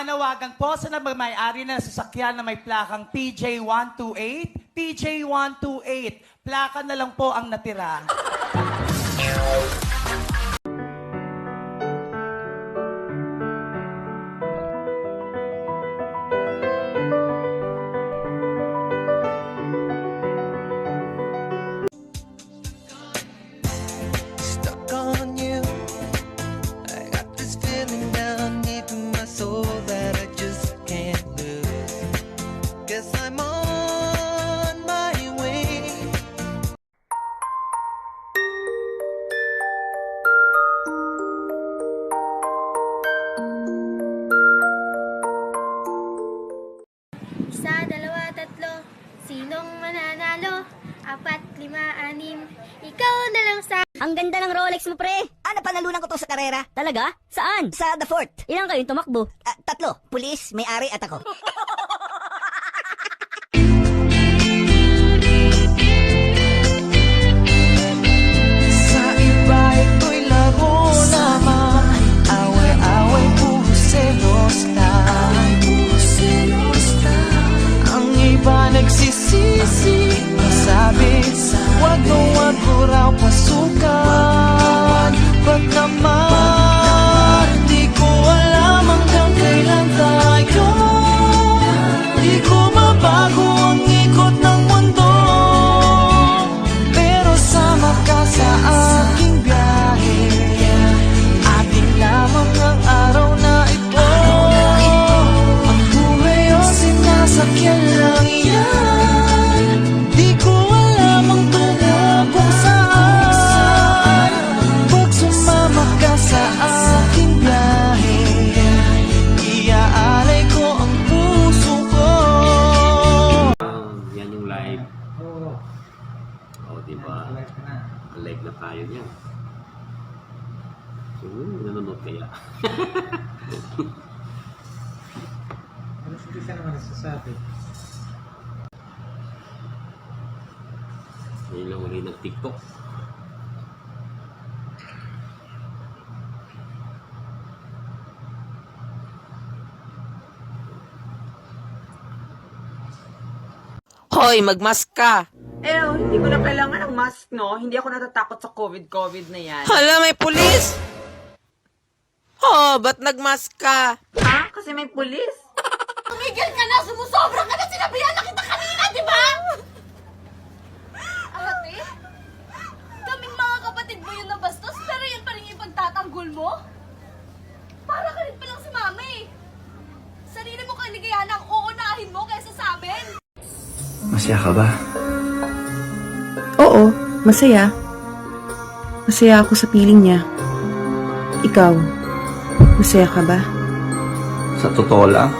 Nananawagan po sa may-ari ng sasakyan na may plakang PJ128. PJ128. Plaka na lang po ang natira. Stuck on you. I got this feeling down deep in my soul that I just can't lose. Guess I'm on my way. Isa, dalawa, tatlo. Sinong mananalo? 4, 5, 6. Ikaw na lang sa... Ang ganda ng Rolex mo, pre. Napanalunan ko to sa karera. Talaga? Saan? Sa The Fort. Ilang kayong tumakbo? 3. Pulis, may-ari at ako. Sa iba ito'y laro naman. Away-away, puro selos lang. Ang iba nagsisisi. Sabi, wag ko raw pasukan. Ba't naman di ko alam hanggang kailan tayo. Di ko mabago ang ikot ng mundo. Pero sama ka sa aking biyahe. Ating lamang ang araw na ito. Ang buhay o sinasakyan lang yan. Di ko alam ang tungo kung saan. Pag sumama ka sa aking biyahe, iaalay ko ang puso ko. Yan yung live. O, diba? Live na tayo niya. So, nanonood kaya. Hindi ka naman nasasabi. Ngayon lang uli ng TikTok. Hoy, magmask ka! Hindi ko na kailangan ng mask, no? Hindi ako natatakot sa COVID na yan. Hala, may pulis! Oh, ba't nagmask ka? Ha? Kasi may pulis? Tumigil ka na! Sumusobra ka na! Sinabihan na kita kanina, di ba? Ate? Kaming mga kapatid mo yung nabastos, pero yun pa rin yung pagtatanggol mo? Para ka rin palang si mami. Sarili mo kaligayahan ang uunahin mo kaysa sa amin. Masaya ka ba? Oo, masaya. Masaya ako sa piling niya. Ikaw, masaya ka ba? Sa totoo lang?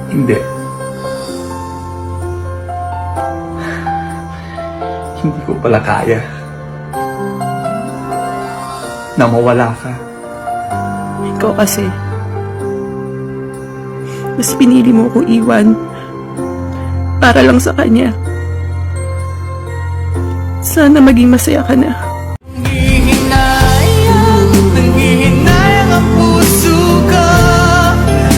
Hindi. Hindi ko pala kaya na mawala ka. Ikaw kasi, mas pinili mo ko iwan para lang sa kanya. Sana maging masaya ka na. Nangihinayang ang puso ko.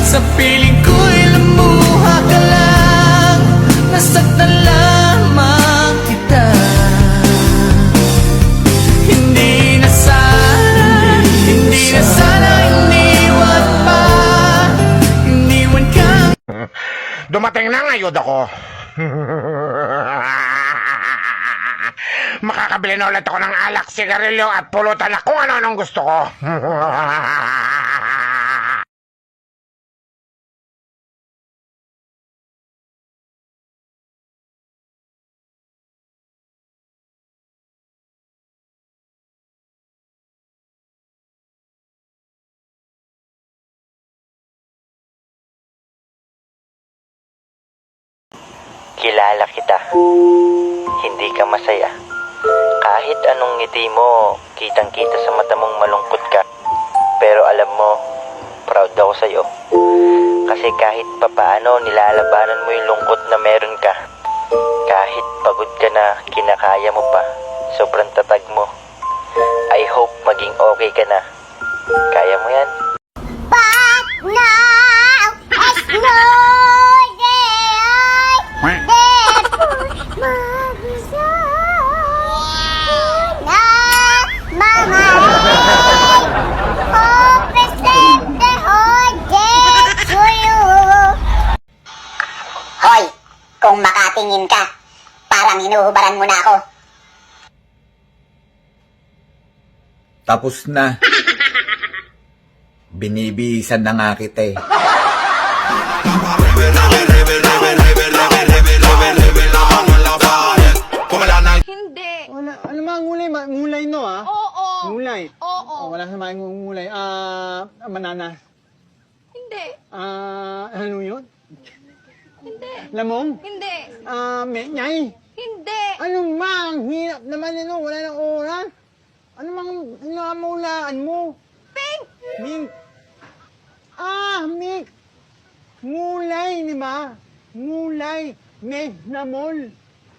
Sa piling ko'y lumuha ka lang. Nasaktan lamang kita. Hindi na sana iniwan pa. Iniwan ka. Dumating na ngayon ako. Makakabili na ulit ako ng alak, sigarilyo at pulutan na kung ano-anong gusto ko. Kilala kita. Hindi ka masaya. Kahit anong ngiti mo, kitang-kita sa mata mong malungkot ka. Pero alam mo, proud ako sa'yo. Kasi kahit papaano, nilalabanan mo yung lungkot na meron ka. Kahit pagod ka na, kinakaya mo pa. Sobrang tatag mo. I hope maging okay ka na. Kaya mo yan. Bakit Patingin ka. Parang hinuhubaran mo na ako. Tapos na. Binibihisan na nga kita eh. Hindi. Ano mga ngulay? Ngulay no, ah? Oo. Ngulay? Oo. Wala sa mga ngulay. Manana. Hindi. Ano yun? Hindi. Lamong? Hindi. Menyay? Hindi. Ano mang? Hirap naman yun, wala nang oras. Ano mang namulaan mo? Pink. Mink. Mink. Ngulay, di ba? Ngulay. Namol.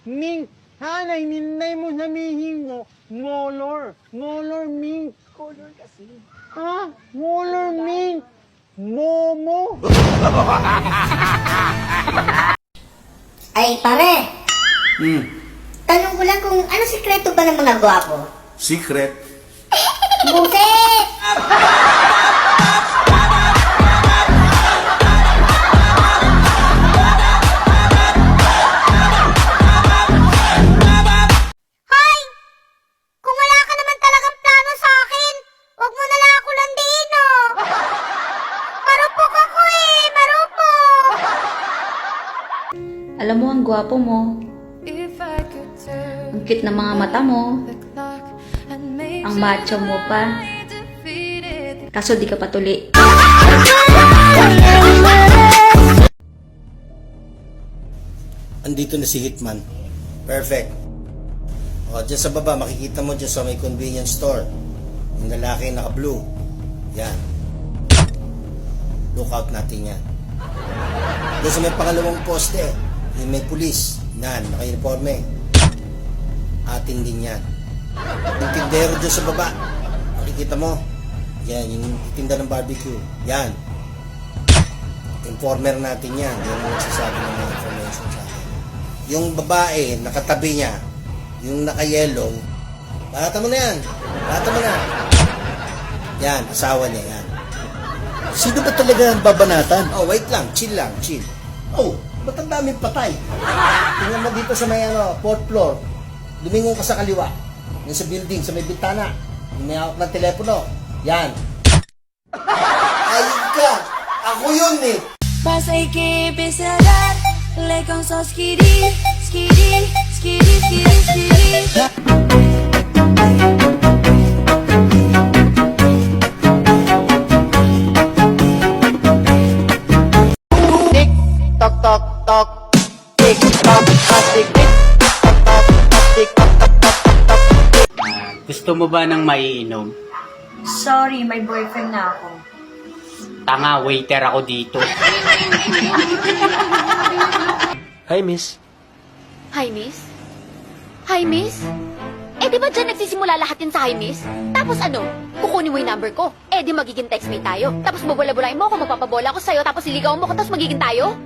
Mink. Hanay, ninay mo sabihin mo. Molor. Molor, mink. Color kasi. Molor, mink. Momo. Ay, pare. Tanong ko lang kung ano sikreto ba ng mga gwapo? Secret. Buset! Hoy! Kung wala ka naman talagang plano sa akin, huwag mo na lang ako landiin, oh! Marupok ako eh! Marupok! Alam mo, ang gwapo mo. Ang cute ng mga mata mo. Ang macho mo pa. Kaso di ka patuli. Andito na si Hitman. Perfect. O, dyan sa baba, makikita mo dyan sa may convenience store. Yung lalaki naka-blue. Yan. Lookout natin yan. Dyan sa may pangalawang poste, yung may pulis. Yan, naka-uniforme. Atin din yan. Yung tindero dyan sa baba. Makikita mo. Yan, yung tinda ng barbecue. Yan. Informer natin yan. Yan ang nagsasabi ng mga information sa akin. Yung babae, nakatabi niya, yung naka-yellow, balata mo na yan. Balata mo na. Yan, asawa niya yan. Sino ba talaga ang babanatan? Oh, wait lang. Chill lang, chill. Oh, ba't ang daming patay? Tingnan mo dito sa may 4th floor. Lumingon ka sa kaliwa. Yung sa building, sa may bintana. Yung may hawak ng telepono. Yan. Ayun ka! Ako yun eh! Mas hay que empezar le con so skiri, skiri, skiri, skiri, skiri. Tik, tok, tok, tok. Tik, tok, tok, tik, tik. Tok, tok, tok, tik, tok, tok, tok, tok. Gusto mo ba ng maiinom? Sorry, may boyfriend na ako. Tanga, waiter ako dito. Hi, miss. Hi, miss? Hi, miss? Eh, di ba dyan nagsisimula lahat yun sa hi, miss? Tapos ano? Kukunin mo yung number ko. Eh, di magiging textmate tayo. Tapos bubula-bulain mo ako, magpapabola ako sa'yo, tapos iligaw mo ako, tapos magiging tayo?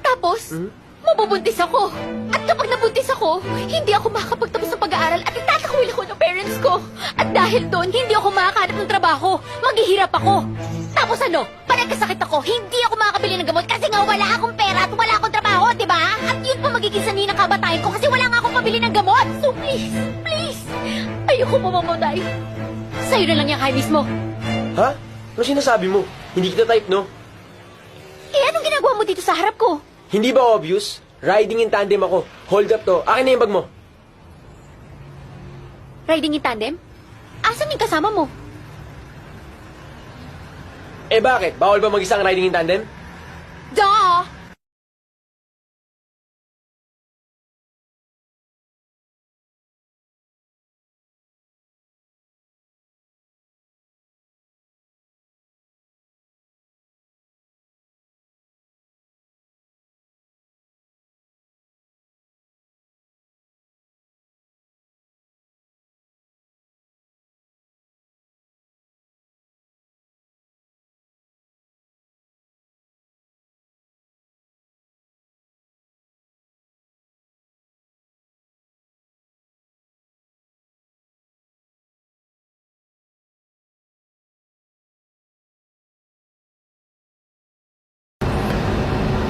Tapos, mabubuntis ako. At kapag nabuntis ako, hindi ako makakapagtapos ng pag-aaral at itatakwil ako ng parents ko. At dahil doon, hindi ako makakahanap ng trabaho. Maghihirap ako. Tapos ano, pag nagkasakit ako, hindi ako makakabili ng gamot kasi nga wala akong pera at wala akong trabaho, di ba? At yun pa magiging sanhi ng kabatayan ko kasi wala nga akong pabili ng gamot. So please, please, ayoko mamamatay. Sa'yo na lang yung kay mismo. Ha? Ano sinasabi mo? Hindi kita type, no? Eh, anong ginagawa mo dito sa harap ko? Hindi ba obvious? Riding in tandem ako. Hold up to. Akin na yung bag mo. Riding in tandem? Asan yung kasama mo? Eh bakit? Bawal ba mag-isang riding in tandem? Duh!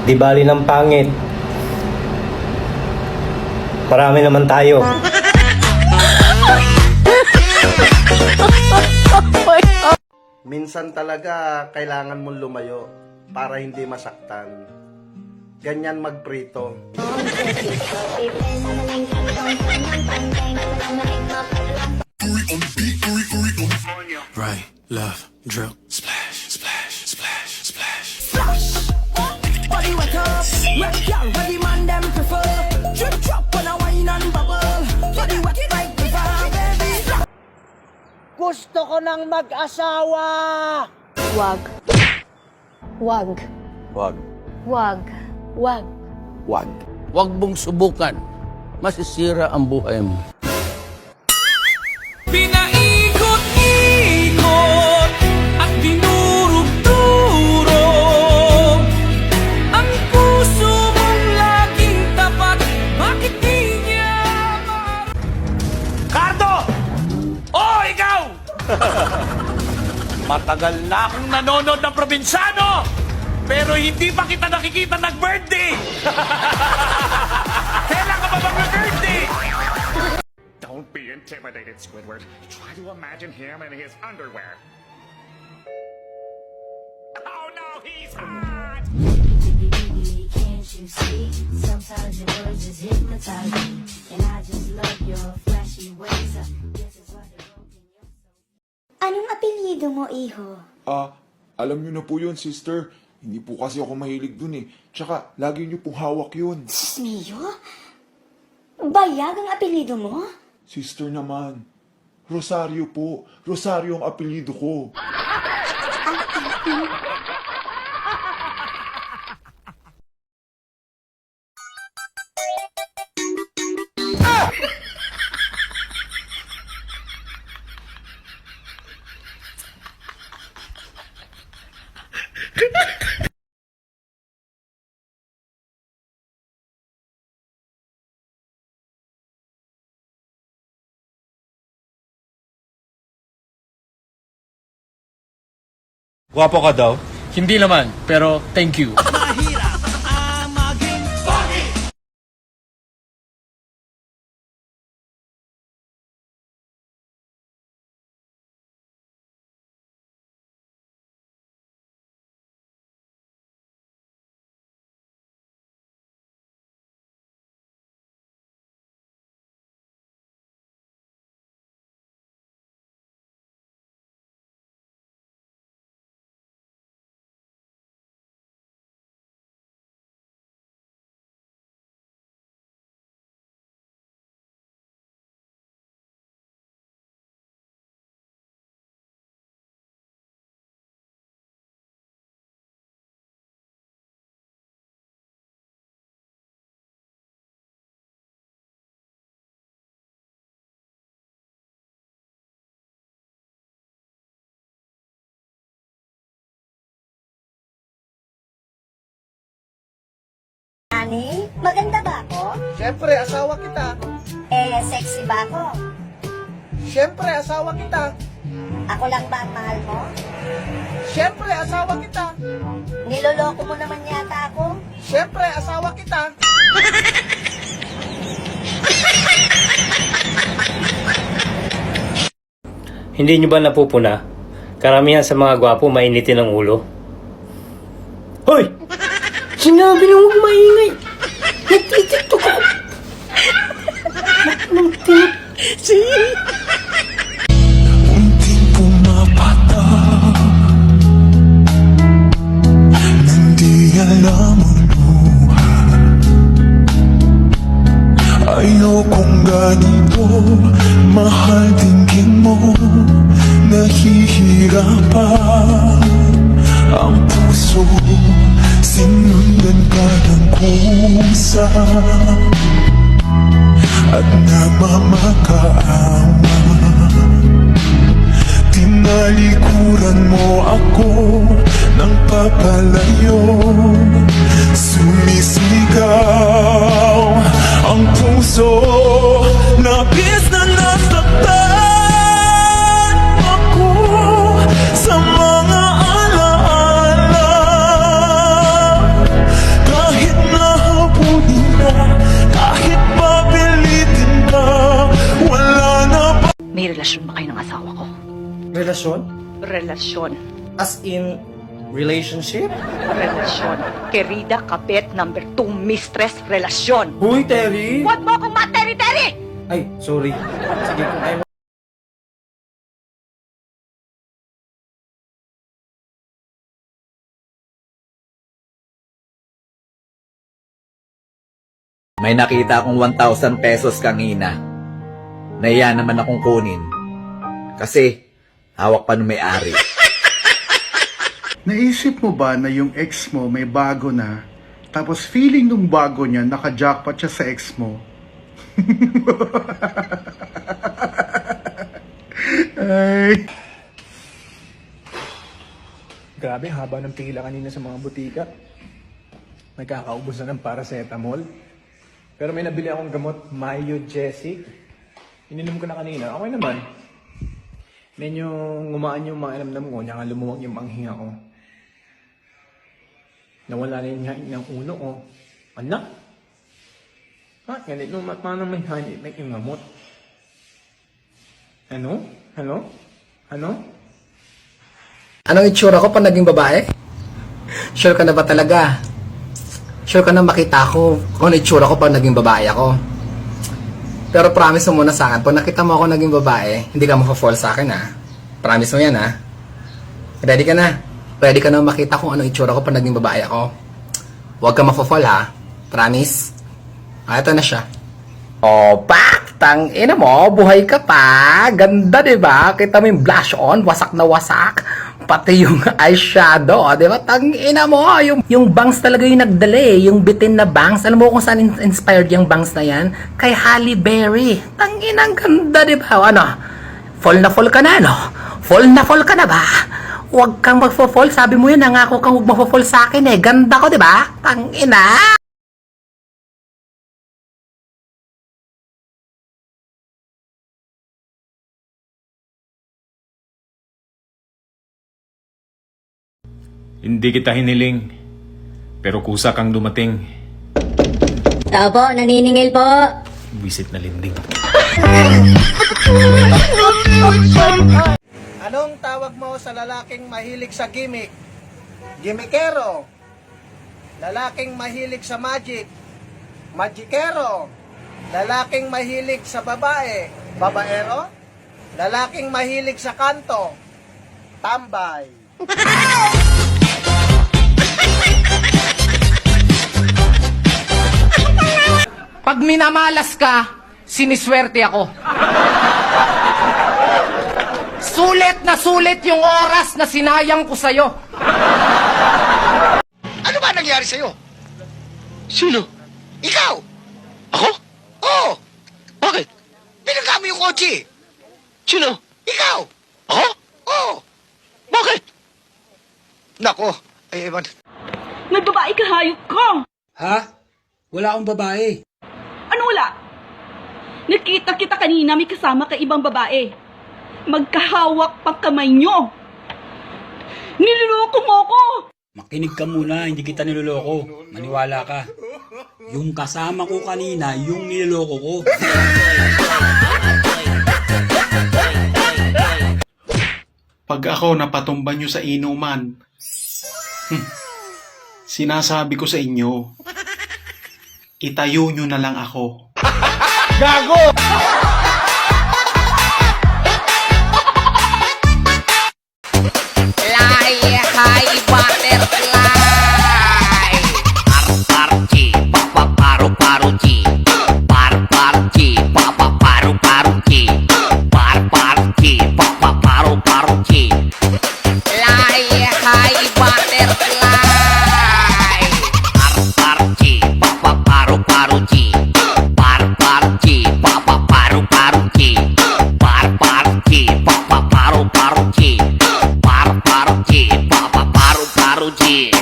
Di bali ng pangit. Marami naman tayo. Minsan talaga kailangan mong lumayo para hindi masaktan. Ganyan magprito. Right, left, drip, splash, splash, splash, splash. Body wet up, wet girl, ready man them prefer. Drip drop when I wine and bubble. Body wet like the fire, baby. Gusto ko ng mag-asawa. Wag. Wag. Wag. Wag. Wag. Wag. Huwag mong subukan. Masisira ang buhay mo. Pinaikot-ikot at dinurog-durog ang puso mong laging tapat. Bakit di niya Cardo! Oh, ikaw! Matagal na akong nanonood ng probinsyano, pero hindi pa kita nakikita nag-birthday! Kailan ka ba mag-birthday? Don't be intimidated, Squidward. Try to imagine him in his underwear. Oh no, he's hot! Can't you see? Sometimes your words just hypnotize me. And I just love your flashy ways. This is why they're broken. Anong apelyido mo, iho? Alam niyo na po yun, sister. Hindi po kasi ako mahilig dun eh. Tsaka, lagi niyo pong hawak yun. Mio? Bayag ang apelyido mo? Sister naman. Rosario po. Rosario ang apelyido ko. Gwapo ka daw? Hindi naman, pero thank you. Ani, maganda ba ako? Siyempre, asawa kita. Sexy ba ako? Siyempre, asawa kita. Ako lang ba ang mahal mo? Siyempre, asawa kita. Niloloko mo naman yata ako? Siyempre, asawa kita. Hindi nyo ba napupuna? Karamihan sa mga gwapo mainitin ang ulo. Hoy! Sinabi na huwag maingay! Nagtitiktok ako! Unting pumapatak nang di alam ang buhay. Ayokong ganito, mahal tingin mo. Nahihirapan ang puso, sinundan ka ng kusa at namamakaawa. Tinalikuran mo ako ng papalayo, sumisigaw ang puso, labis na nasaktan ako sa mga alaala. Kahit nahabulin na, kahit pabili Relasyon? Relasyon. As in, relationship? Relasyon. Querida Kapit number 2 mistress relasyon. Huy, Terry! Huwag mo akong materi-teri! Ay, sorry. Sige, kung ayaw. May nakita akong 1,000 pesos kanina. Nahiya naman akong kunin. Kasi, hawak pa ng may-ari. Naisip mo ba na yung ex mo may bago na, tapos feeling nung bago niya naka-jackpot siya sa ex mo? Ay. Grabe, haba ng pila kanina sa mga butika. Nagkakaubos na ng paracetamol. Pero may nabili akong gamot, Myogesic. Ininom ko na kanina. Okay naman. Medyo ngumaan yung mga alamdam ko, niya lumuwag yung panghinga ko. Nawala na yung hain ng ulo ko. Anak? Ganito, paano may hain yung gamot? Ano? Hello? Ano? Anong itsura ko pa naging babae? Sure ka na ba talaga? Sure ka na makita ko kung ano itsura ko pa naging babae ako? Pero promise mo muna sa akin, pag nakita mo ako naging babae, hindi ka ma-fall sa akin, ha? Promise mo yan, ha? Ready ka na? Ready ka na makita kung ano itsura ko pag naging babae ako? Huwag ka ma-fall, ha? Promise? Ito na siya. Oh, pak! Tang-ina mo, buhay ka pa! Ganda, diba? Kita mo yung blush on, wasak na wasak. Pati yung eyeshadow, diba? Tang-ina mo, yung bangs talaga yung nagdala eh. Yung bitin na bangs. Alam mo kung saan inspired yung bangs na yan? Kay Halle Berry. Tang-ina, ang ganda, diba? Ano? Fall na fall ka na, no? Fall na fall ka na ba? Huwag kang magfo-fall. Sabi mo yun, nangako kang huwag magfo-fall sa akin eh. Ganda ko, diba? Tang-ina! Hindi kita hiniling, pero kusa kang dumating. Tao po, naniningil po. Visit na linding. Anong tawag mo sa lalaking mahilig sa gimmick? Gimmickero. Lalaking mahilig sa magic? Magikero. Lalaking mahilig sa babae? Babaero. Lalaking mahilig sa kanto? Tambay. Pag minamalas ka, siniswerte ako. Sulit na sulit yung oras na sinayang ko sa'yo. Ano ba nangyari sa'yo? Sino? Ikaw? Ako? Oo. Bakit? Pinagkamo yung kotse. Sino? Ikaw. Ako? Oo. Bakit? Nako. Ay, ewan. Nagbabae ka, hayop ko! Ha? Wala akong babae. Ano wala? Nakita kita kanina may kasama ka ibang babae. Magkahawak pang kamay nyo. Niloloko mo ko! Makinig ka muna, hindi kita niloloko. Maniwala ka. Yung kasama ko kanina, yung niloloko ko. Pag ako napatumba nyo sa inuman, sinasabi ko sa inyo, itayo nyo na lang ako. Gago! High butterfly. Par-par-chi, pa-pa-paro-paro-chi. Par-par-chi, pa-pa-paro-paro-chi. Par-par-chi, pa-pa-paro-paro-chi. High butterfly. Par-par-chi, pa-pa-paro-paro-chi. Par-par-chi, pa-pa-paro-paro-chi. Par-par-chi, pa-pa-paro-paro-chi. Par-par-chi, pa-pa-paro-paro-chi.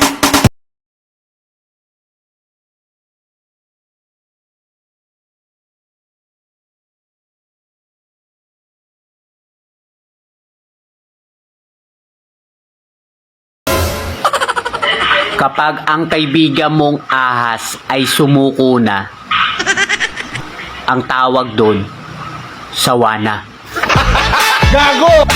Kapag ang kaibigan mong ahas ay sumuko na, ang tawag doon, sawana. Gago!